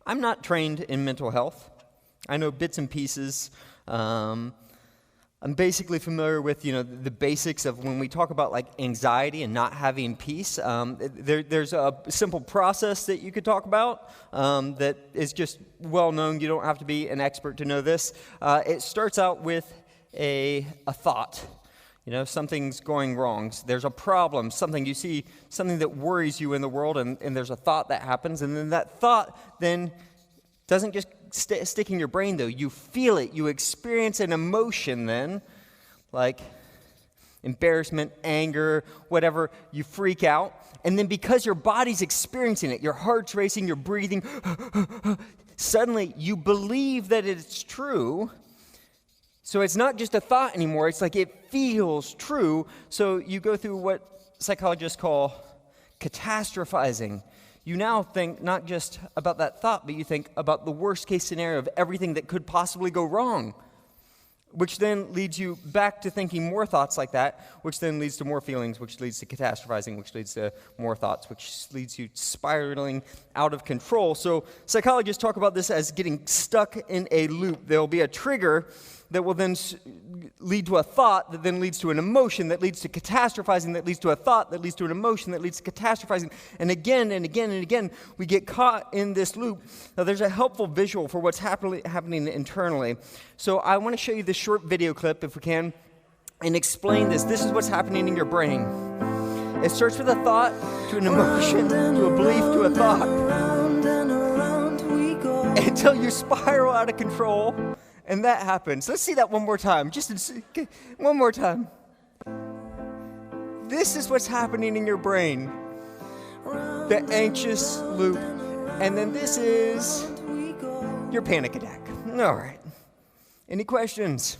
I'm not trained in mental health. I know bits and pieces. I'm basically familiar with, the basics of when we talk about like anxiety and not having peace. There's a simple process that you could talk about that is just well known. You don't have to be an expert to know this. It starts out with a thought. Something's going wrong. There's a problem, something you see, something that worries you in the world, and there's a thought that happens, and then that thought then doesn't just stick in your brain, though. You feel it. You experience an emotion then, like embarrassment, anger, whatever. You freak out, and then because your body's experiencing it, your heart's racing, you're breathing, suddenly you believe that it's true. So it's not just a thought anymore. It's like it feels true. So you go through what psychologists call catastrophizing. You now think not just about that thought, but you think about the worst case scenario of everything that could possibly go wrong, which then leads you back to thinking more thoughts like that, which then leads to more feelings, which leads to catastrophizing, which leads to more thoughts, which leads you spiraling out of control. So psychologists talk about this as getting stuck in a loop. There'll be a trigger that will then lead to a thought that then leads to an emotion that leads to catastrophizing, that leads to a thought that leads to an emotion that leads to catastrophizing. And again and again and again, we get caught in this loop. Now, there's a helpful visual for what's happening internally. So I want to show you this short video clip, if we can, and explain this. This is what's happening in your brain. It starts with a thought, to an emotion, to a belief, to a thought, until you spiral out of control. And that happens. Let's see that one more time. One more time. This is what's happening in your brain. The anxious loop. And then this is your panic attack. All right. Any questions?